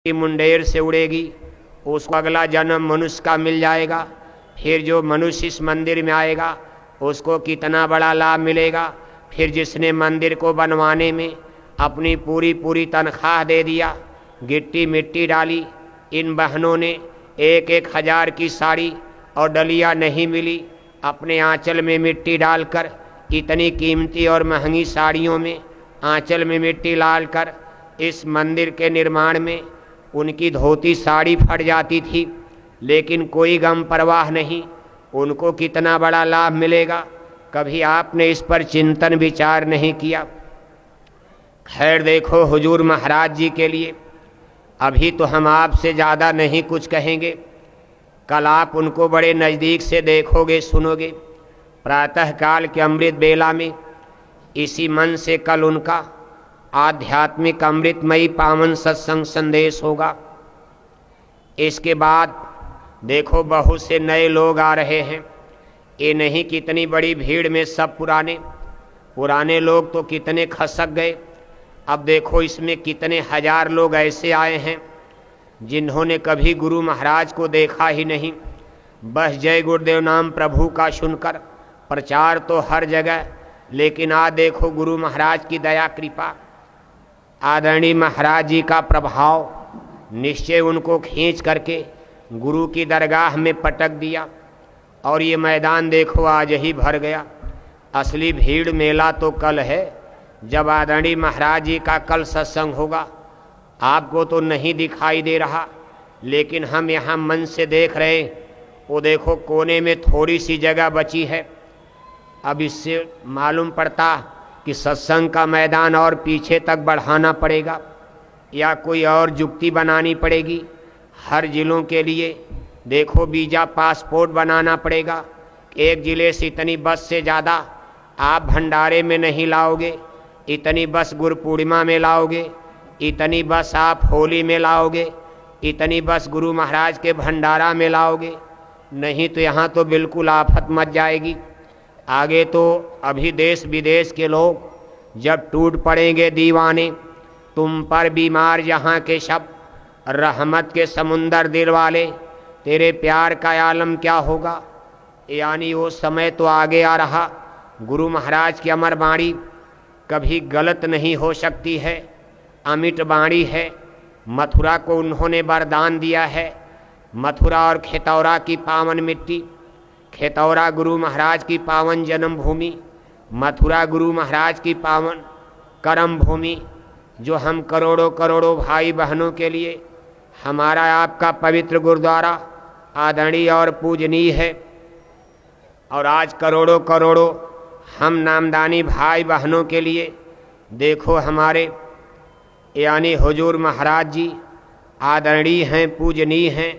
की मुंडेर से उड़ेगी, उसको अगला जन्म मनुष्य का मिल जाएगा। फिर जो मनुष्य इस मंदिर में आएगा उसको कितना बड़ा लाभ मिलेगा। फिर जिसने मंदिर को बनवाने में अपनी पूरी तनख्वाह दे दिया, गिट्टी मिट्टी डाली, इन बहनों ने 1,000 की साड़ी और डलिया नहीं मिली, अपने आंचल में मिट्टी डालकर, इतनी कीमती और महंगी साड़ियों में आंचल में मिट्टी डालकर इस मंदिर के निर्माण में उनकी धोती साड़ी फट जाती थी, लेकिन कोई गम परवाह नहीं। उनको कितना बड़ा लाभ मिलेगा, कभी आपने इस पर चिंतन विचार नहीं किया। खैर देखो, हुजूर महाराज जी के लिए अभी तो हम आपसे ज़्यादा नहीं कुछ कहेंगे, कल आप उनको बड़े नज़दीक से देखोगे सुनोगे। प्रातःकाल के अमृत बेला में इसी मन से कल उनका आध्यात्मिक अमृतमयी पावन सत्संग संदेश होगा। इसके बाद देखो बहुत से नए लोग आ रहे हैं। ये नहीं कितनी बड़ी भीड़ में सब पुराने लोग तो कितने खसक गए। अब देखो इसमें कितने हजार लोग ऐसे आए हैं जिन्होंने कभी गुरु महाराज को देखा ही नहीं। बस जय गुरुदेव नाम प्रभु का सुनकर प्रचार तो हर जगह, लेकिन आज देखो गुरु महाराज की दया कृपा, आदरणीय महाराज जी का प्रभाव निश्चय उनको खींच करके गुरु की दरगाह में पटक दिया और ये मैदान देखो आज ही भर गया। असली भीड़ मेला तो कल है, जब आदरणीय महाराज जी का कल सत्संग होगा। आपको तो नहीं दिखाई दे रहा, लेकिन हम यहाँ मन से देख रहे। वो देखो कोने में थोड़ी सी जगह बची है। अब इससे मालूम पड़ता कि सत्संग का मैदान और पीछे तक बढ़ाना पड़ेगा या कोई और जुक्ति बनानी पड़ेगी। हर जिलों के लिए देखो वीजा पासपोर्ट बनाना पड़ेगा। एक जिले से इतनी बस से ज़्यादा आप भंडारे में नहीं लाओगे, इतनी बस गुरु पूर्णिमा में लाओगे, इतनी बस आप होली में लाओगे, इतनी बस गुरु महाराज के भंडारा में लाओगे, नहीं तो यहाँ तो बिल्कुल आफत मच जाएगी। आगे तो अभी देश विदेश के लोग जब टूट पड़ेंगे दीवाने, तुम पर बीमार यहाँ के शब्द, रहमत के समुंदर दिल वाले, तेरे प्यार का आलम क्या होगा। यानी वो समय तो आगे आ रहा। गुरु महाराज की अमर वाणी कभी गलत नहीं हो सकती है, अमिट वाणी है। मथुरा को उन्होंने वरदान दिया है। मथुरा और खेतौरा की पावन मिट्टी, खेतौरा गुरु महाराज की पावन जन्मभूमि, मथुरा गुरु महाराज की पावन कर्म भूमि, जो हम करोड़ों भाई बहनों के लिए हमारा आपका पवित्र गुरुद्वारा आदरणीय और पूजनीय है। और आज करोड़ों हम नामदानी भाई बहनों के लिए देखो हमारे यानी हुजूर महाराज जी आदरणीय हैं, पूजनीय हैं,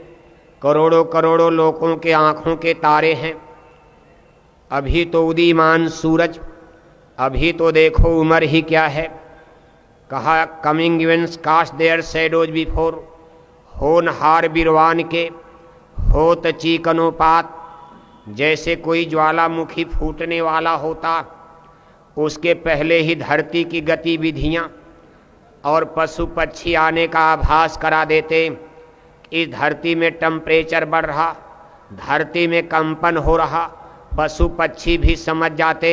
करोड़ों लोगों के आँखों के तारे हैं। अभी तो उदीयमान सूरज, अभी तो देखो उम्र ही क्या है। कहा coming events cast their shadows before, होनहार बिरवान के होत चीकनोपात। जैसे कोई ज्वालामुखी फूटने वाला होता, उसके पहले ही धरती की गतिविधियाँ और पशु पक्षी आने का आभास करा देते। इस धरती में टेम्परेचर बढ़ रहा, धरती में कंपन हो रहा, पशु पक्षी भी समझ जाते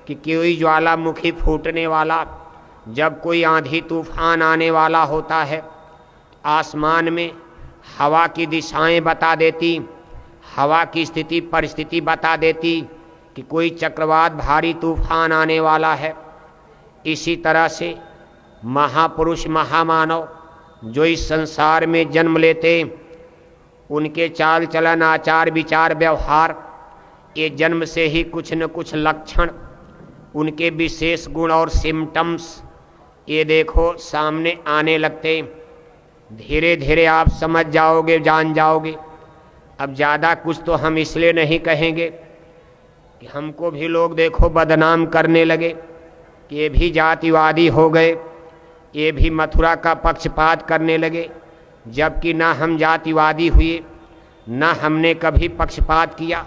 कि कोई ज्वालामुखी फूटने वाला। जब कोई आंधी तूफान आने वाला होता है, आसमान में हवा की दिशाएं बता देती, हवा की स्थिति परिस्थिति बता देती कि कोई चक्रवात भारी तूफान आने वाला है। इसी तरह से महापुरुष महामानव जो इस संसार में जन्म लेते, उनके चाल चलन आचार विचार व्यवहार, ये जन्म से ही कुछ न कुछ लक्षण, उनके विशेष गुण और सिम्टम्स ये देखो सामने आने लगते। धीरे धीरे आप समझ जाओगे, जान जाओगे। अब ज़्यादा कुछ तो हम इसलिए नहीं कहेंगे कि हमको भी लोग देखो बदनाम करने लगे कि ये भी जातिवादी हो गए, ये भी मथुरा का पक्षपात करने लगे। जबकि ना हम जातिवादी हुए, ना हमने कभी पक्षपात किया।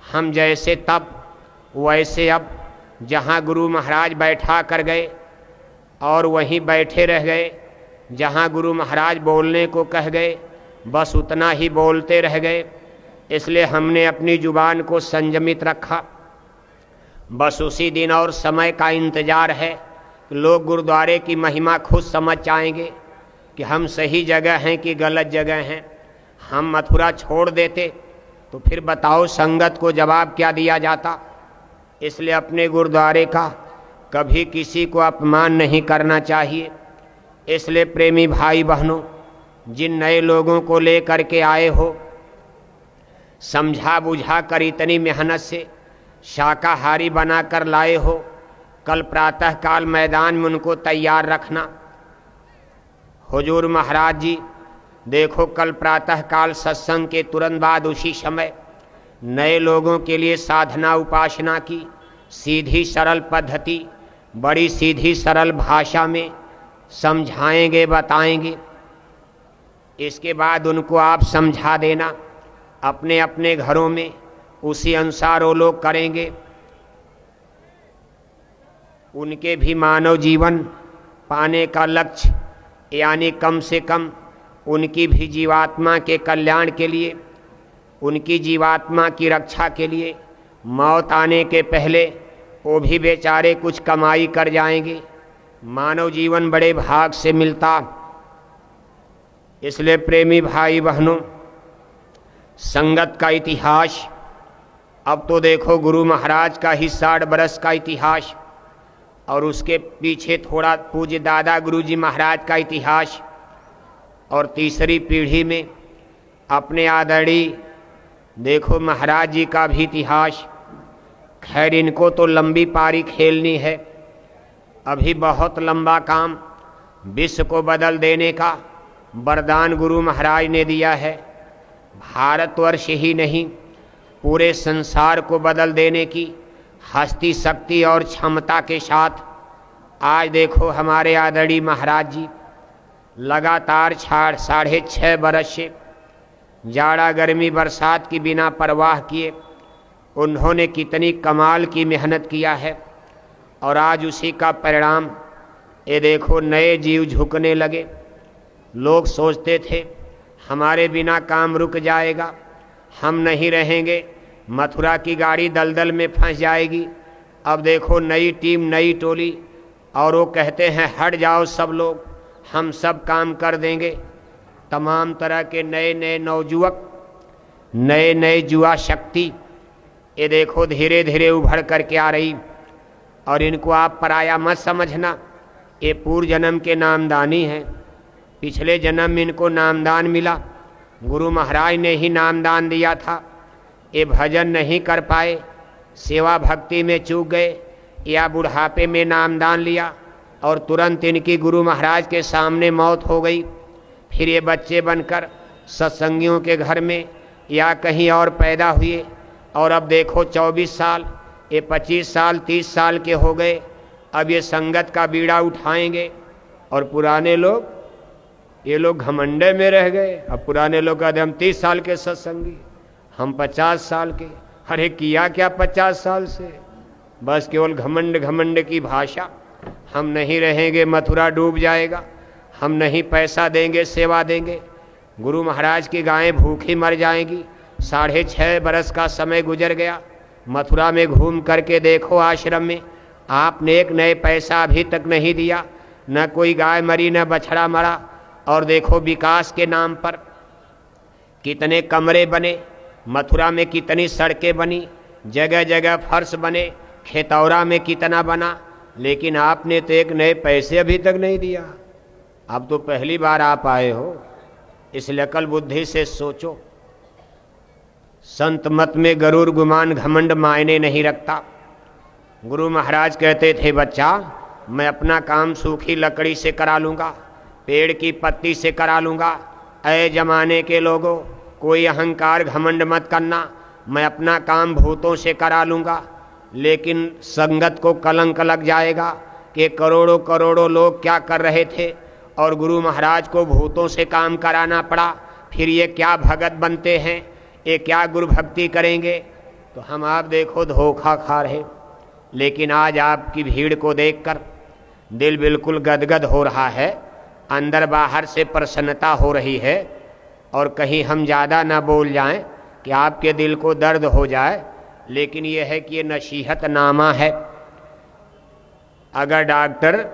हम जैसे तब वैसे अब, जहाँ गुरु महाराज बैठा कर गए और वहीं बैठे रह गए, जहाँ गुरु महाराज बोलने को कह गए बस उतना ही बोलते रह गए, इसलिए हमने अपनी जुबान को संयमित रखा। बस उसी दिन और समय का इंतजार है कि लोग गुरुद्वारे की महिमा खुद समझ जाएंगे कि हम सही जगह हैं कि गलत जगह हैं। हम मथुरा छोड़ देते तो फिर बताओ संगत को जवाब क्या दिया जाता। इसलिए अपने गुरुद्वारे का कभी किसी को अपमान नहीं करना चाहिए। इसलिए प्रेमी भाई बहनों, जिन नए लोगों को लेकर के आए हो, समझा बुझा कर इतनी मेहनत से शाकाहारी बनाकर लाए हो, कल प्रातः काल मैदान में उनको तैयार रखना। हुजूर महाराज जी देखो, कल प्रातः काल सत्संग के तुरंत बाद उसी समय नए लोगों के लिए साधना उपासना की सीधी सरल पद्धति, बड़ी सीधी सरल भाषा में समझाएंगे, बताएंगे। इसके बाद उनको आप समझा देना, अपने अपने घरों में उसी अनुसार वो लोग करेंगे। उनके भी मानव जीवन पाने का लक्ष्य, यानी कम से कम उनकी भी जीवात्मा के कल्याण के लिए, उनकी जीवात्मा की रक्षा के लिए मौत आने के पहले वो भी बेचारे कुछ कमाई कर जाएंगे। मानव जीवन बड़े भाग से मिलता। इसलिए प्रेमी भाई बहनों, संगत का इतिहास, अब तो देखो गुरु महाराज का ही 60 बरस का इतिहास और उसके पीछे थोड़ा पूज्य दादा गुरु जी महाराज का इतिहास, और तीसरी पीढ़ी में अपने आदरणीय देखो महाराज जी का भी इतिहास। खैर इनको तो लंबी पारी खेलनी है, अभी बहुत लंबा काम विश्व को बदल देने का वरदान गुरु महाराज ने दिया है। भारतवर्ष ही नहीं, पूरे संसार को बदल देने की हस्ती शक्ति और क्षमता के साथ आज देखो हमारे आदरणीय महाराज जी लगातार 6.5 बरस से जाड़ा गर्मी बरसात की बिना परवाह किए उन्होंने कितनी कमाल की मेहनत किया है, और आज उसी का परिणाम ये देखो नए जीव झुकने लगे। लोग सोचते थे हमारे बिना काम रुक जाएगा, हम नहीं रहेंगे, मथुरा की गाड़ी दलदल में फंस जाएगी। अब देखो नई टीम, नई टोली, और वो कहते हैं हट जाओ सब लोग, हम सब काम कर देंगे। तमाम तरह के नए नए नौजुवक, नए नए युवा शक्ति ये देखो धीरे धीरे उभर करके आ रही। और इनको आप पराया मत समझना, ये पूर्व जन्म के नामदानी हैं। पिछले जन्म में इनको नामदान मिला, गुरु महाराज ने ही नामदान दिया था। ये भजन नहीं कर पाए, सेवा भक्ति में चूक गए, या बुढ़ापे में नामदान लिया और तुरंत इनकी गुरु महाराज के सामने मौत हो गई। फिर ये बच्चे बनकर सत्संगियों के घर में या कहीं और पैदा हुए, और अब देखो 24 साल, ये 25 साल 30 साल के हो गए। अब ये संगत का बीड़ा उठाएंगे, और पुराने लोग, ये लोग घमंडे में रह गए। अब पुराने लोग कहते हम 30 साल के सत्संगी, हम 50 साल के। अरे किया क्या 50 साल से? बस केवल घमंड घमंड की भाषा। हम नहीं रहेंगे, मथुरा डूब जाएगा, हम नहीं पैसा देंगे, सेवा देंगे, गुरु महाराज की गायें भूखी मर जाएंगी। 6.5 बरस का समय गुजर गया, मथुरा में घूम करके देखो आश्रम में आपने एक नए पैसा अभी तक नहीं दिया, न कोई गाय मरी न बछड़ा मरा। और देखो विकास के नाम पर कितने कमरे बने, मथुरा में कितनी सड़कें बनी, जगह जगह फर्श बने, खेतौरा में कितना बना, लेकिन आपने तो एक नए पैसे अभी तक नहीं दिया। अब तो पहली बार आप आए हो, इसलिए अकल बुद्धि से सोचो। संत मत में गरूर गुमान घमंड मायने नहीं रखता। गुरु महाराज कहते थे बच्चा, मैं अपना काम सूखी लकड़ी से करा लूँगा, पेड़ की पत्ती से करा लूँगा। ऐ जमाने के लोगों, कोई अहंकार घमंड मत करना, मैं अपना काम भूतों से करा लूँगा। लेकिन संगत को कलंक लग जाएगा कि करोड़ों करोड़ों लोग क्या कर रहे थे और गुरु महाराज को भूतों से काम कराना पड़ा। फिर ये क्या भगत बनते हैं, ये क्या गुरु भक्ति करेंगे। तो हम आप देखो धोखा खा रहे। लेकिन आज आपकी भीड़ को देखकर दिल बिल्कुल गदगद हो रहा है। अंदर बाहर से प्रसन्नता हो रही है, और कहीं हम ज़्यादा ना बोल जाएं कि आपके दिल को दर्द हो जाए, लेकिन यह है कि ये नसीहतनामा है। अगर डॉक्टर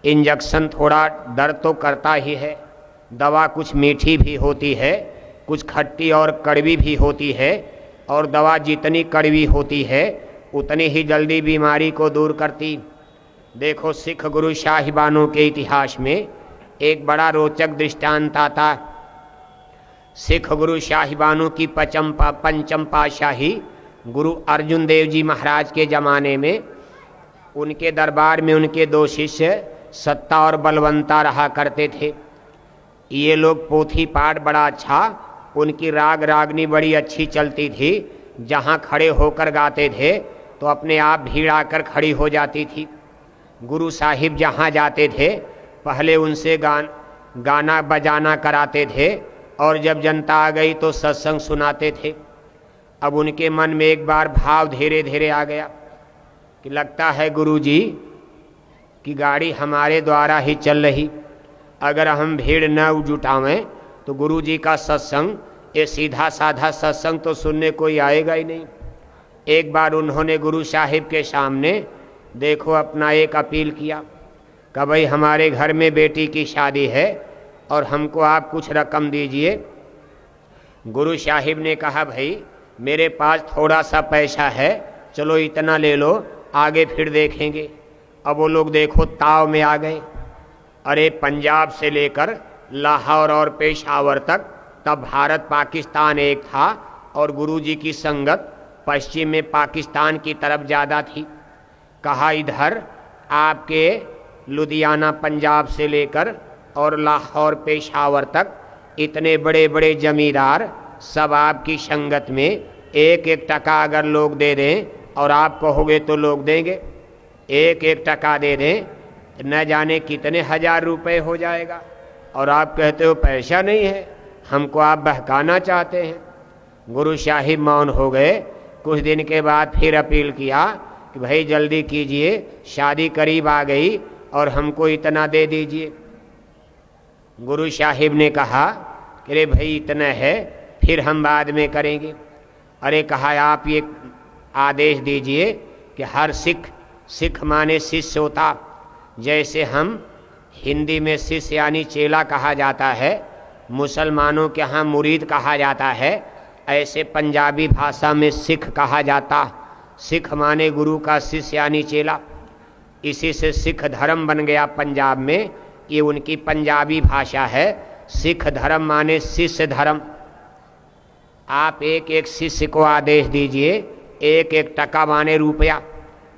इंजेक्शन थोड़ा दर्द तो करता ही है, दवा कुछ मीठी भी होती है, कुछ खट्टी और कड़वी भी होती है, और दवा जितनी कड़वी होती है उतनी ही जल्दी बीमारी को दूर करती। देखो सिख गुरु साहिबानों के इतिहास में एक बड़ा रोचक दृष्टांत आता। सिख गुरु साहिबानों की पंचम पातशाही गुरु अर्जुन देव जी महाराज के ज़माने में उनके दरबार में उनके दो शिष्य सत्ता और बलवंता रहा करते थे। ये लोग पोथी पाठ बड़ा अच्छा, उनकी राग रागनी बड़ी अच्छी चलती थी। जहाँ खड़े होकर गाते थे तो अपने आप भीड़ आकर खड़ी हो जाती थी। गुरु साहिब जहाँ जाते थे पहले उनसे गाना बजाना कराते थे, और जब जनता आ गई तो सत्संग सुनाते थे। अब उनके मन में एक बार भाव धीरे धीरे आ गया कि लगता है गुरु जी की गाड़ी हमारे द्वारा ही चल रही, अगर हम भीड़ न जुटावें तो गुरु जी का सत्संग, ये सीधा साधा सत्संग तो सुनने कोई आएगा ही नहीं। एक बार उन्होंने गुरु साहिब के सामने देखो अपना एक अपील किया कि भाई हमारे घर में बेटी की शादी है और हमको आप कुछ रकम दीजिए। गुरु साहिब ने कहा भाई मेरे पास थोड़ा सा पैसा है, चलो इतना ले लो, आगे फिर देखेंगे। अब वो लोग देखो ताव में आ गए। अरे पंजाब से लेकर लाहौर और पेशावर तक तब भारत पाकिस्तान एक था, और गुरुजी की संगत पश्चिम में पाकिस्तान की तरफ ज़्यादा थी। कहा इधर आपके लुधियाना पंजाब से लेकर और लाहौर पेशावर तक इतने बड़े बड़े जमींदार सब आपकी संगत में, एक एक टका अगर लोग दे दें और आप कहोगे तो लोग देंगे। एक एक टका दे दें न जाने कितने हजार रुपए हो जाएगा, और आप कहते हो पैसा नहीं है, हमको आप बहकाना चाहते हैं। गुरु साहिब मौन हो गए। कुछ दिन के बाद फिर अपील किया कि भाई जल्दी कीजिए, शादी करीब आ गई और हमको इतना दे दीजिए। गुरु साहिब ने कहा कि अरे भाई इतना है, फिर हम बाद में करेंगे। अरे कहा आप ये आदेश दीजिए कि हर सिख माने शिष्य होता, जैसे हम हिंदी में शिष्य यानी चेला कहा जाता है, मुसलमानों के यहाँ मुरीद कहा जाता है, ऐसे पंजाबी भाषा में सिख कहा जाता। सिख माने गुरु का शिष्य यानी चेला, इसी से सिख धर्म बन गया पंजाब में। ये उनकी पंजाबी भाषा है। सिख धर्म माने शिष्य धर्म। आप एक एक शिष्य को आदेश दीजिए, एक एक टका माने रुपया,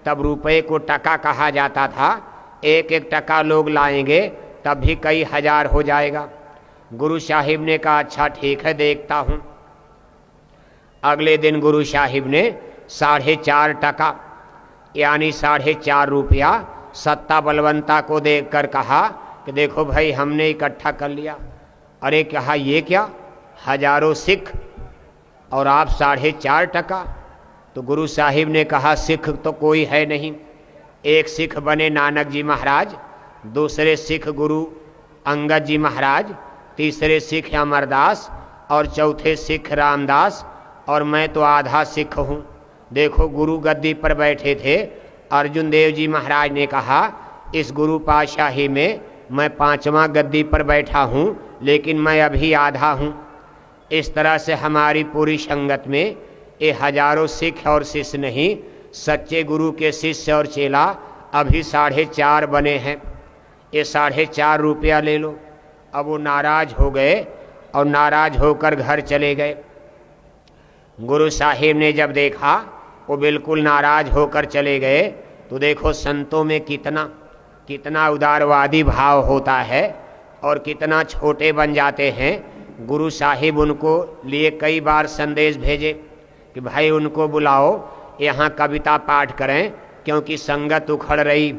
तब रुपये को टका कहा जाता था। एक एक टका लोग लाएंगे तब भी कई हजार हो जाएगा। गुरु साहिब ने कहा अच्छा ठीक है देखता हूँ। अगले दिन गुरु साहिब ने 4.5 टका यानी 4.5 रुपया सत्ता बलवंता को देकर कहा कि देखो भाई हमने इकट्ठा कर लिया। अरे कहा ये क्या, हजारों सिख और आप 4.5 टका। तो गुरु साहिब ने कहा सिख तो कोई है नहीं। एक सिख बने नानक जी महाराज, दूसरे सिख गुरु अंगद जी महाराज, तीसरे सिख अमरदास और चौथे सिख रामदास, और मैं तो आधा सिख हूँ। देखो गुरु गद्दी पर बैठे थे। अर्जुन देव जी महाराज ने कहा इस गुरु पातशाही में मैं 5वां गद्दी पर बैठा हूँ, लेकिन मैं अभी आधा हूँ। इस तरह से हमारी पूरी संगत में ये हजारों सिख और शिष्य नहीं, सच्चे गुरु के शिष्य और चेला अभी 4.5 बने हैं। ये 4.5 रुपया ले लो। अब वो नाराज हो गए और नाराज होकर घर चले गए। गुरु साहिब ने जब देखा वो बिल्कुल नाराज होकर चले गए, तो देखो संतों में कितना उदारवादी भाव होता है और कितना छोटे बन जाते हैं। गुरु साहिब उनको लिए कई बार संदेश भेजे कि भाई उनको बुलाओ, यहाँ कविता पाठ करें, क्योंकि संगत उखड़ रही।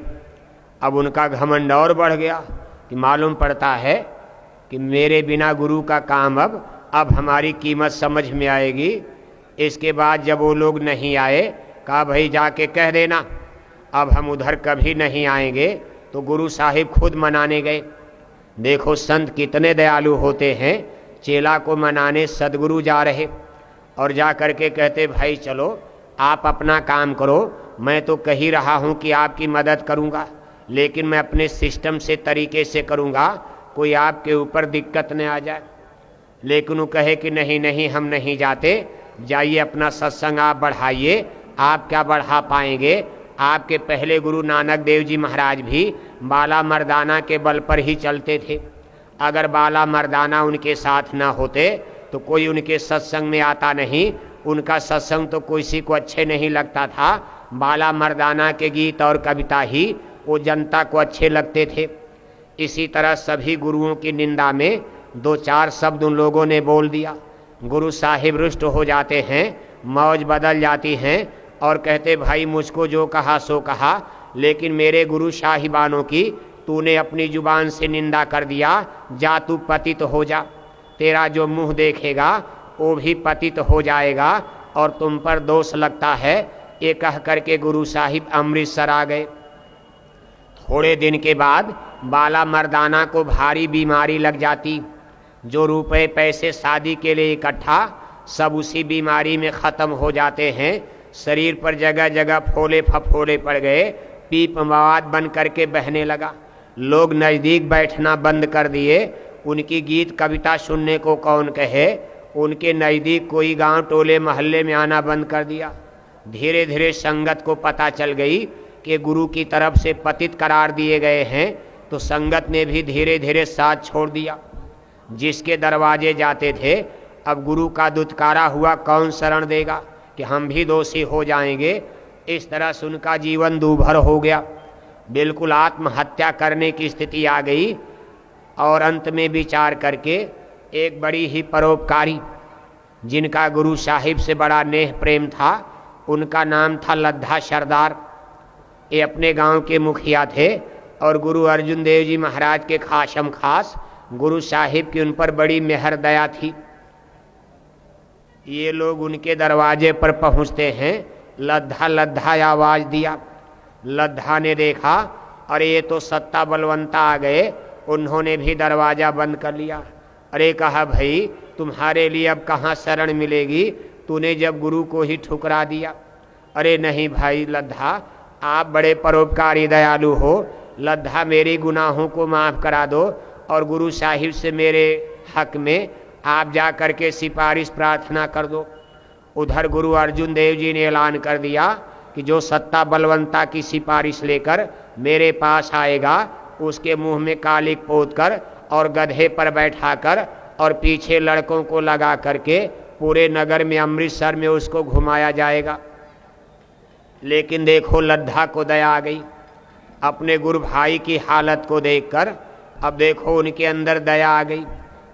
अब उनका घमंड और बढ़ गया कि मालूम पड़ता है कि मेरे बिना गुरु का काम अब हमारी कीमत समझ में आएगी। इसके बाद जब वो लोग नहीं आए, कहा भाई जाके कह देना अब हम उधर कभी नहीं आएंगे। तो गुरु साहिब खुद मनाने गए। देखो संत कितने दयालु होते हैं। चेला को मनाने सदगुरु जा रहे और जा करके कहते भाई चलो आप अपना काम करो, मैं तो कह ही रहा हूँ कि आपकी मदद करूँगा, लेकिन मैं अपने सिस्टम से तरीके से करूँगा, कोई आपके ऊपर दिक्कत न आ जाए। लेकिन वो कहे कि नहीं नहीं हम नहीं जाते, जाइए अपना सत्संग आप बढ़ाइए। आप क्या बढ़ा पाएंगे? आपके पहले गुरु नानक देव जी महाराज भी बाला मर्दाना के बल पर ही चलते थे। अगर बाला मर्दाना उनके साथ ना होते तो कोई उनके सत्संग में आता नहीं। उनका सत्संग तो किसी को अच्छे नहीं लगता था। बाला मर्दाना के गीत और कविता ही वो जनता को अच्छे लगते थे। इसी तरह सभी गुरुओं की निंदा में दो चार शब्द उन लोगों ने बोल दिया। गुरु साहिब रुष्ट हो जाते हैं, मौज बदल जाती हैं और कहते भाई मुझको जो कहा सो कहा, लेकिन मेरे गुरु साहिबानों की तूने अपनी जुबान से निंदा कर दिया, जा तू पतित हो जा, तेरा जो मुंह देखेगा वो भी पतित हो जाएगा और तुम पर दोष लगता है। ये कह करके गुरु साहिब अमृतसर आ गए। थोड़े दिन के बाद बाला मर्दाना को भारी बीमारी लग जाती। जो रुपए पैसे शादी के लिए इकट्ठा सब उसी बीमारी में ख़त्म हो जाते हैं। शरीर पर जगह जगह फोले फफोले पड़ गए, पीप मवाद बन करके बहने लगा। लोग नज़दीक बैठना बंद कर दिए। उनकी गीत कविता सुनने को कौन कहे। उनके नज़दीक कोई गांव टोले मोहल्ले में आना बंद कर दिया। धीरे धीरे संगत को पता चल गई कि गुरु की तरफ से पतित करार दिए गए हैं, तो संगत ने भी धीरे धीरे साथ छोड़ दिया। जिसके दरवाजे जाते थे अब गुरु का दुत्कारा हुआ, कौन शरण देगा कि हम भी दोषी हो जाएंगे। इस तरह से उनका जीवन दूभर हो गया, बिल्कुल आत्महत्या करने की स्थिति आ गई। और अंत में विचार करके एक बड़ी ही परोपकारी जिनका गुरु साहिब से बड़ा नेह प्रेम था, उनका नाम था लद्धा सरदार। ये अपने गांव के मुखिया थे और गुरु अर्जुन देव जी महाराज के खासम खास गुरु साहिब की उन पर बड़ी मेहर दया थी। ये लोग उनके दरवाजे पर पहुंचते हैं, लद्धा लद्धा आवाज़ दिया। लद्धा ने देखा अरे ये तो सत्ता बलवंता आ गए। उन्होंने भी दरवाज़ा बंद कर लिया। अरे कहा भाई तुम्हारे लिए अब कहाँ शरण मिलेगी, तूने जब गुरु को ही ठुकरा दिया। अरे नहीं भाई लद्धा, आप बड़े परोपकारी दयालु हो। लद्धा मेरे गुनाहों को माफ़ करा दो और गुरु साहिब से मेरे हक में आप जा कर के सिफारिश प्रार्थना कर दो। उधर गुरु अर्जुन देव जी ने ऐलान कर दिया कि जो सत्ता बलवंता की सिफारिश लेकर मेरे पास आएगा उसके मुंह में कालिक पोत कर और गधे पर बैठाकर और पीछे लड़कों को लगा करके पूरे नगर में अमृतसर में उसको घुमाया जाएगा। लेकिन देखो लद्धा को दया आ गई अपने गुरु भाई की हालत को देखकर। अब देखो उनके अंदर दया आ गई।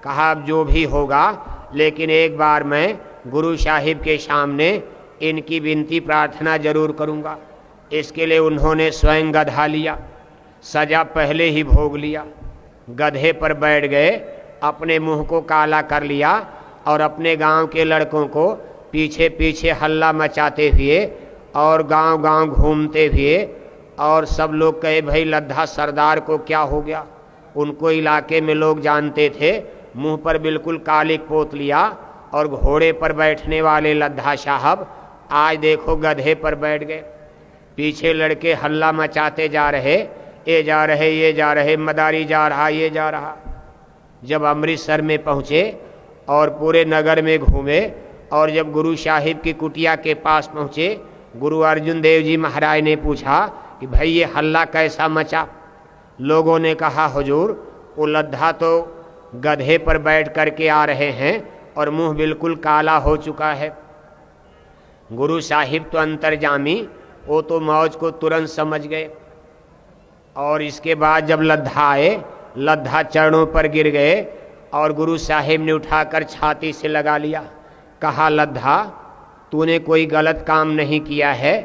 कहा अब जो भी होगा, लेकिन एक बार मैं गुरु साहिब के सामने इनकी विनती प्रार्थना जरूर करूँगा। इसके लिए उन्होंने स्वयं गधा लिया, सजा पहले ही भोग लिया, गधे पर बैठ गए, अपने मुंह को काला कर लिया और अपने गांव के लड़कों को पीछे पीछे हल्ला मचाते हुए और गांव गांव घूमते हुए, और सब लोग कहे भाई लद्धा सरदार को क्या हो गया। उनको इलाके में लोग जानते थे। मुंह पर बिल्कुल कालिक पोत लिया और घोड़े पर बैठने वाले लद्धा साहब आज देखो गधे पर बैठ गए। पीछे लड़के हल्ला मचाते जा रहे, ये जा रहे ये जा रहे, मदारी जा रहा ये जा रहा। जब अमृतसर में पहुँचे और पूरे नगर में घूमे और जब गुरु साहिब की कुटिया के पास पहुँचे, गुरु अर्जुन देव जी महाराज ने पूछा कि भाई ये हल्ला कैसा मचा। लोगों ने कहा हुजूर वो लद्धा तो गधे पर बैठ करके आ रहे हैं और मुंह बिल्कुल काला हो चुका है। गुरु साहिब तो अंतर्जामी, वो तो मौज को तुरंत समझ गए। और इसके बाद जब लद्धा आए, लद्धा चरणों पर गिर गए और गुरु साहिब ने उठाकर छाती से लगा लिया। कहा लद्धा तूने कोई गलत काम नहीं किया है,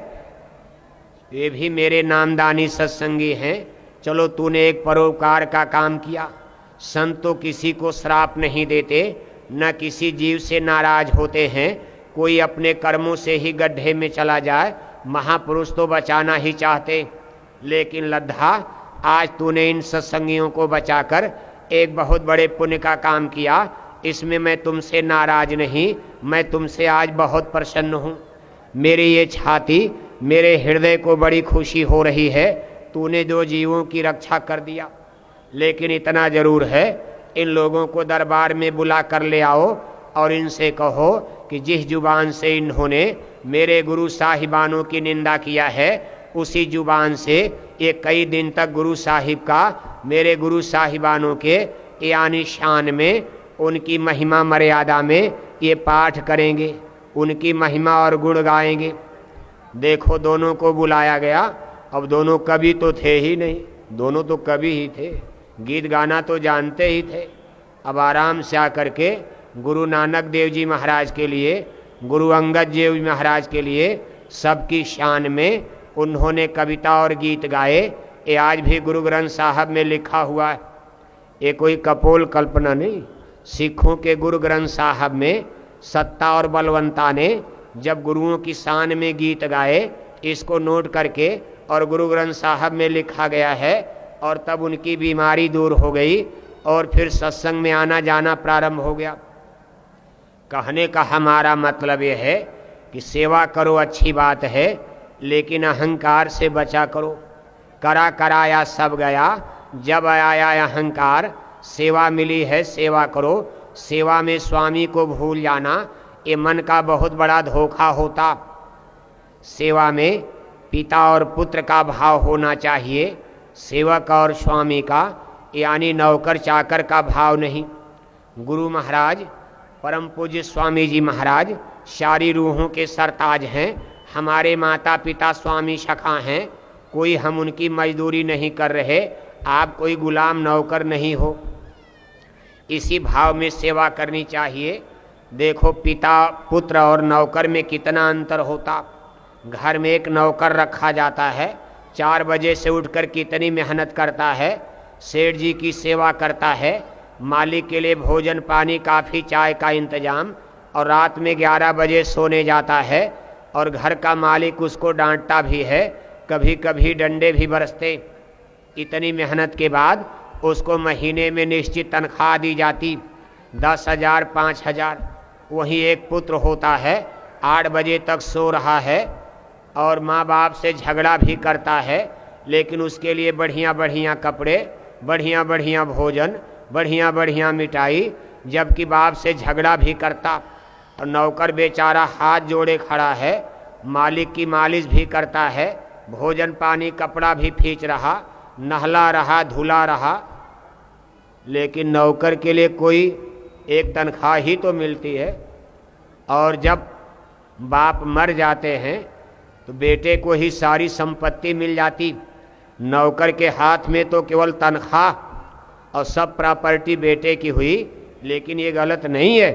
ये भी मेरे नामदानी सत्संगी हैं। चलो तूने एक परोपकार का काम किया। संत तो किसी को श्राप नहीं देते, न किसी जीव से नाराज होते हैं। कोई अपने कर्मों से ही गड्ढे में चला जाए, महापुरुष तो बचाना ही चाहते। लेकिन लद्धा आज तूने इन सत्संगियों को बचाकर एक बहुत बड़े पुण्य का काम किया, इसमें मैं तुमसे नाराज नहीं, मैं तुमसे आज बहुत प्रसन्न हूँ। मेरी ये छाती, मेरे हृदय को बड़ी खुशी हो रही है, तूने जो जीवों की रक्षा कर दिया। लेकिन इतना जरूर है, इन लोगों को दरबार में बुला कर ले आओ और इनसे कहो कि जिस जुबान से इन्होंने मेरे गुरु साहिबानों की निंदा किया है, उसी जुबान से ये कई दिन तक गुरु साहिब का, मेरे गुरु साहिबानों के यानी शान में, उनकी महिमा मर्यादा में ये पाठ करेंगे, उनकी महिमा और गुण गाएंगे। देखो दोनों को बुलाया गया। अब दोनों कवि तो थे ही नहीं, दोनों तो कवि ही थे, गीत गाना तो जानते ही थे। अब आराम से आकर के गुरु नानक देव जी महाराज के लिए, गुरु अंगद देव जी महाराज के लिए सबकी शान में उन्होंने कविता और गीत गाए। ये आज भी गुरु ग्रंथ साहब में लिखा हुआ है, ये कोई कपोल कल्पना नहीं। सिखों के गुरु ग्रंथ साहब में सत्ता और बलवंता ने जब गुरुओं की शान में गीत गाए, इसको नोट करके और गुरु ग्रंथ साहब में लिखा गया है। और तब उनकी बीमारी दूर हो गई और फिर सत्संग में आना जाना प्रारंभ हो गया। कहने का हमारा मतलब यह है कि सेवा करो अच्छी बात है, लेकिन अहंकार से बचा करो। करा कराया सब गया, जब आया अहंकार, सेवा मिली है सेवा करो। सेवा में स्वामी को भूल जाना ये मन का बहुत बड़ा धोखा होता। सेवा में पिता और पुत्र का भाव होना चाहिए, सेवक और स्वामी का यानी नौकर चाकर का भाव नहीं। गुरु महाराज परम पूज्य स्वामी जी महाराज सारी रूहों के सरताज हैं, हमारे माता पिता स्वामी सखा हैं, कोई हम उनकी मजदूरी नहीं कर रहे, आप कोई गुलाम नौकर नहीं हो। इसी भाव में सेवा करनी चाहिए। देखो पिता पुत्र और नौकर में कितना अंतर होता। घर में एक नौकर रखा जाता है, 4 बजे से उठकर कितनी मेहनत करता है, सेठ जी की सेवा करता है, मालिक के लिए भोजन पानी काफ़ी चाय का इंतजाम, और रात में 11 बजे सोने जाता है। और घर का मालिक उसको डांटता भी है, कभी कभी डंडे भी बरसते। इतनी मेहनत के बाद उसको महीने में निश्चित तनख्वाह दी जाती 10,000 5,000। वहीं एक पुत्र होता है, 8 बजे तक सो रहा है और माँ बाप से झगड़ा भी करता है, लेकिन उसके लिए बढ़िया बढ़िया कपड़े, बढ़िया बढ़िया भोजन, बढ़िया बढ़िया मिठाई, जबकि बाप से झगड़ा भी करता। और नौकर बेचारा हाथ जोड़े खड़ा है, मालिक की मालिश भी करता है, भोजन पानी कपड़ा भी खींच रहा, नहला रहा धुला रहा, लेकिन नौकर के लिए कोई एक तनख्वाह ही तो मिलती है। और जब बाप मर जाते हैं तो बेटे को ही सारी संपत्ति मिल जाती। नौकर के हाथ में तो केवल तनख्वाह और सब प्रॉपर्टी बेटे की हुई, लेकिन ये गलत नहीं है।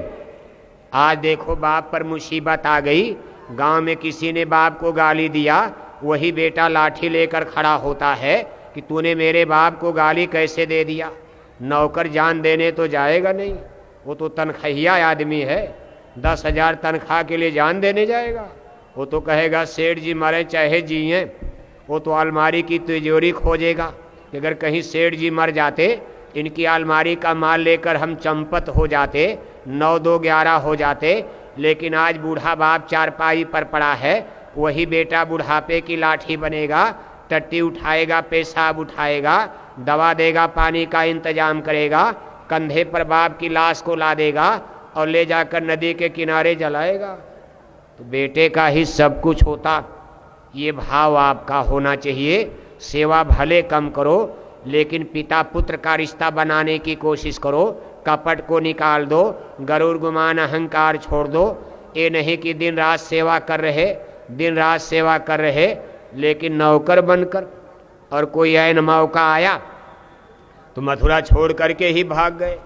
आज देखो बाप पर मुसीबत आ गई, गांव में किसी ने बाप को गाली दिया, वही बेटा लाठी लेकर खड़ा होता है कि तूने मेरे बाप को गाली कैसे दे दिया। नौकर जान देने तो जाएगा नहीं, वो तो तनख्वाहिया आदमी है, 10,000 तनख्वाह के लिए जान देने जाएगा। वो तो कहेगा सेठ जी मरे चाहे जिए। वो तो अलमारी की तिजोरी खोजेगा कि अगर कहीं सेठ जी मर जाते, इनकी अलमारी का माल लेकर हम चंपत हो जाते, 9 2 11 हो जाते। लेकिन आज बूढ़ा बाप चारपाई पर पड़ा है, वही बेटा बुढ़ापे की लाठी बनेगा, टट्टी उठाएगा, पेशाब उठाएगा, दवा देगा, पानी का इंतजाम करेगा, कंधे पर बाप की लाश को ला देगा और ले जाकर नदी के किनारे जलाएगा। तो बेटे का ही सब कुछ होता। ये भाव आपका होना चाहिए। सेवा भले कम करो, लेकिन पिता पुत्र का रिश्ता बनाने की कोशिश करो। कपट को निकाल दो, गरुड़ गुमान अहंकार छोड़ दो। ये नहीं कि दिन रात सेवा कर रहे, दिन रात सेवा कर रहे, लेकिन नौकर बनकर। और कोई ऐन मौका आया तो मथुरा छोड़ करके ही भाग गए।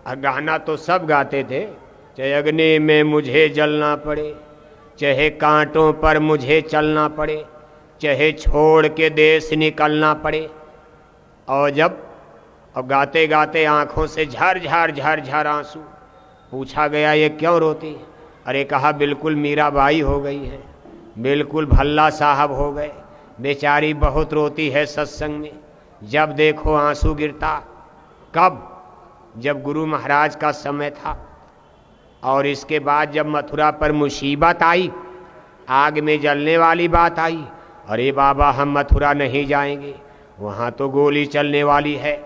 और गाना तो सब गाते थे, चाहे अग्नि में मुझे जलना पड़े, चाहे कांटों पर मुझे चलना पड़े, चाहे छोड़ के देश निकलना पड़े। और जब अब गाते गाते आंखों से झर झर झर झर आंसू। पूछा गया ये क्यों रोती? अरे कहा बिल्कुल मीराबाई हो गई है, बिल्कुल भल्ला साहब हो गए, बेचारी बहुत रोती है सत्संग में, जब देखो आंसू गिरता। कब? जब गुरु महाराज का समय था। और इसके बाद जब मथुरा पर मुसीबत आई, आग में जलने वाली बात आई, अरे बाबा हम मथुरा नहीं जाएंगे, वहाँ तो गोली चलने वाली है।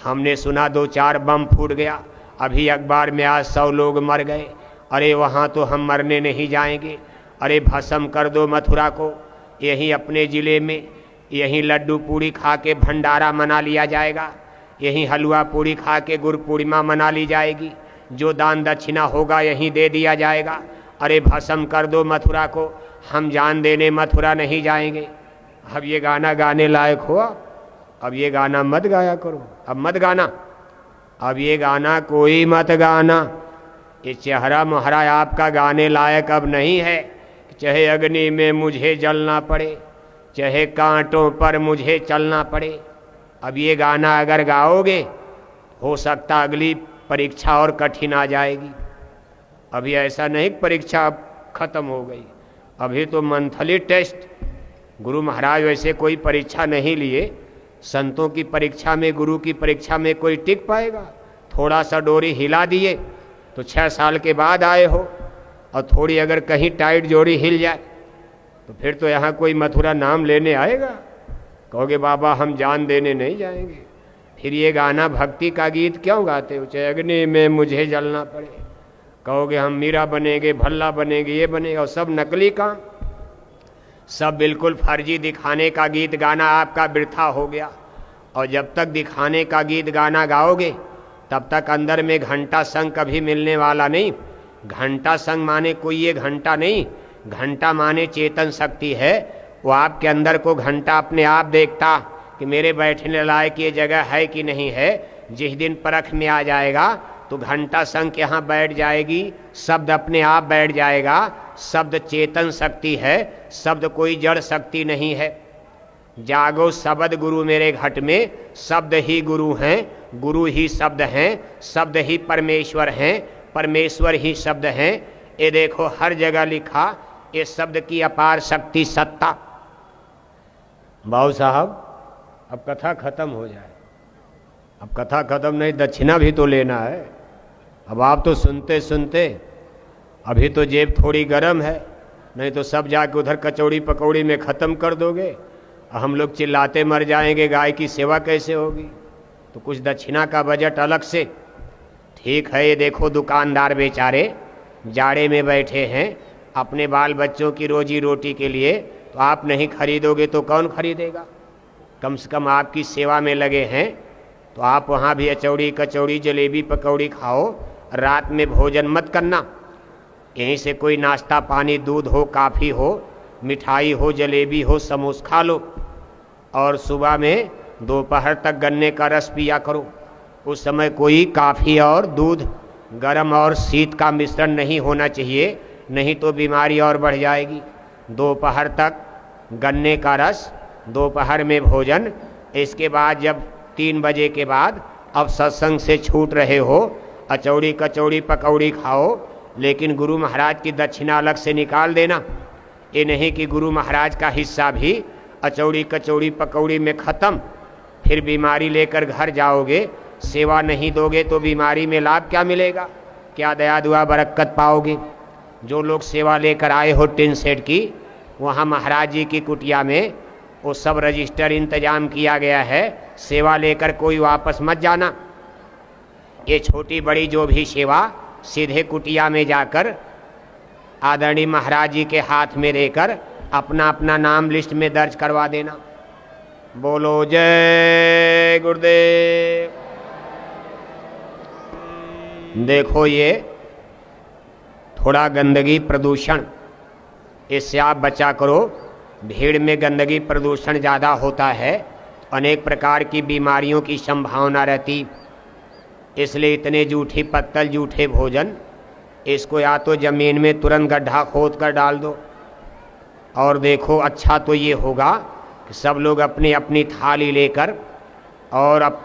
हमने सुना 2-4 बम फूट गया, अभी अखबार में आज 100 लोग मर गए, अरे वहाँ तो हम मरने नहीं जाएंगे। अरे भस्म कर दो मथुरा को, यहीं अपने ज़िले में यहीं लड्डू पूड़ी खा के भंडारा मना लिया जाएगा, यहीं हलवा पूड़ी खा के गुरु पूर्णिमा मना ली जाएगी, जो दान दक्षिणा होगा यहीं दे दिया जाएगा। अरे भस्म कर दो मथुरा को, हम जान देने मथुरा नहीं जाएंगे। अब ये गाना गाने लायक हो, अब ये गाना मत गाया करो, अब मत गाना, अब ये गाना कोई मत गाना। ये चेहरा मोहरा आपका गाने लायक अब नहीं है। चाहे अग्नि में मुझे जलना पड़े, चाहे कांटों पर मुझे चलना पड़े। अब ये गाना अगर गाओगे हो सकता अगली परीक्षा और कठिन आ जाएगी। अभी ऐसा नहीं परीक्षा खत्म हो गई, अभी तो मंथली टेस्ट। गुरु महाराज वैसे कोई परीक्षा नहीं लिए, संतों की परीक्षा में, गुरु की परीक्षा में कोई टिक पाएगा? थोड़ा सा डोरी हिला दिए तो 6 साल के बाद आए हो, और थोड़ी अगर कहीं टाइट जोड़ी हिल जाए तो फिर तो यहाँ कोई मथुरा नाम लेने आएगा, कहोगे बाबा हम जान देने नहीं जाएंगे। फिर ये गाना भक्ति का गीत क्यों गाते हो? चाहे अग्नि में मुझे जलना पड़े, कहोगे हम मीरा बनेंगे, भल्ला बनेंगे, ये बनेगा, और सब नकली काम, सब बिल्कुल फर्जी दिखाने का गीत गाना आपका वृथा हो गया। और जब तक दिखाने का गीत गाना गाओगे तब तक अंदर में घंटा संग कभी मिलने वाला नहीं। घंटा संग माने कोई ये घंटा नहीं, घंटा माने चेतन शक्ति है। वो आपके अंदर को घंटा अपने आप देखता कि मेरे बैठने लायक ये जगह है कि नहीं है। जिस दिन परख में आ जाएगा तो घंटा संग यहाँ बैठ जाएगी, शब्द अपने आप बैठ जाएगा। शब्द चेतन शक्ति है, शब्द कोई जड़ शक्ति नहीं है। जागो शब्द गुरु मेरे घट में, शब्द ही गुरु हैं, गुरु ही शब्द हैं, शब्द ही परमेश्वर हैं, परमेश्वर ही शब्द हैं। ये देखो हर जगह लिखा ये शब्द की अपार शक्ति सत्ता। बाबू साहब अब कथा खत्म हो जाए, अब कथा खत्म नहीं, दक्षिणा भी तो लेना है। अब आप तो सुनते सुनते अभी तो जेब थोड़ी गर्म है, नहीं तो सब जाके उधर कचौड़ी पकौड़ी में ख़त्म कर दोगे। हम लोग चिल्लाते मर जाएंगे, गाय की सेवा कैसे होगी? तो कुछ दक्षिणा का बजट अलग से। ठीक है, ये देखो दुकानदार बेचारे जाड़े में बैठे हैं अपने बाल बच्चों की रोजी रोटी के लिए, तो आप नहीं खरीदोगे तो कौन खरीदेगा? कम से कम आपकी सेवा में लगे हैं तो आप वहाँ भी अचौड़ी कचौड़ी जलेबी पकौड़ी खाओ। रात में भोजन मत करना, यहीं से कोई नाश्ता पानी, दूध हो, काफ़ी हो, मिठाई हो, जलेबी हो, समोसा खा लो। और सुबह में दोपहर तक गन्ने का रस पिया करो। उस समय कोई काफ़ी और दूध गर्म और शीत का मिश्रण नहीं होना चाहिए, नहीं तो बीमारी और बढ़ जाएगी। दोपहर तक गन्ने का रस, दोपहर में भोजन। इसके बाद जब 3 बजे के बाद अब सत्संग से छूट रहे हो, अचौड़ी कचौड़ी पकौड़ी खाओ, लेकिन गुरु महाराज की दक्षिणा अलग से निकाल देना। ये नहीं कि गुरु महाराज का हिस्सा भी अचौड़ी कचौड़ी पकौड़ी में ख़त्म, फिर बीमारी लेकर घर जाओगे। सेवा नहीं दोगे तो बीमारी में लाभ क्या मिलेगा? क्या दया दुआ बरकत पाओगे? जो लोग सेवा लेकर आए हो टिन सेट की, वहाँ महाराज जी की कुटिया में वो सब रजिस्टर इंतजाम किया गया है। सेवा लेकर कोई वापस मत जाना। ये छोटी बड़ी जो भी सेवा सीधे कुटिया में जाकर आदरणीय महाराज जी के हाथ में देकर अपना अपना नाम लिस्ट में दर्ज करवा देना। बोलो जय गुरुदेव। देखो ये थोड़ा गंदगी प्रदूषण, इससे आप बचा करो। भीड़ में गंदगी प्रदूषण ज़्यादा होता है, अनेक प्रकार की बीमारियों की संभावना रहती। इसलिए इतने जूठी पत्तल जूठे भोजन, इसको या तो ज़मीन में तुरंत गड्ढा खोद कर डाल दो। और देखो अच्छा तो ये होगा कि सब लोग अपनी अपनी थाली लेकर और अब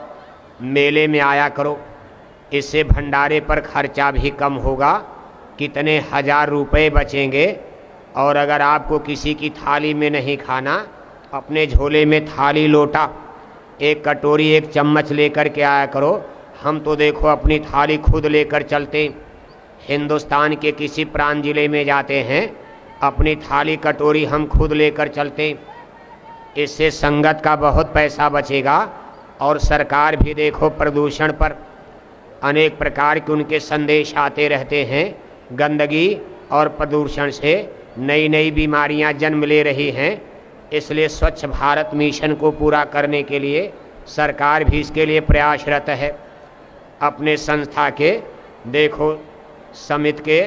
मेले में आया करो। इससे भंडारे पर खर्चा भी कम होगा, कितने 1000 रुपये बचेंगे। और अगर आपको किसी की थाली में नहीं खाना, अपने झोले में थाली लोटा, एक कटोरी एक चम्मच लेकर के आया करो। हम तो देखो अपनी थाली खुद लेकर चलते, हिंदुस्तान के किसी प्रांत जिले में जाते हैं, अपनी थाली कटोरी हम खुद लेकर चलते। इससे संगत का बहुत पैसा बचेगा और सरकार भी देखो प्रदूषण पर अनेक प्रकार के उनके संदेश आते रहते हैं। गंदगी और प्रदूषण से नई नई बीमारियां जन्म ले रही हैं। इसलिए स्वच्छ भारत मिशन को पूरा करने के लिए सरकार भी इसके लिए प्रयासरत है। अपने संस्था के देखो समिति के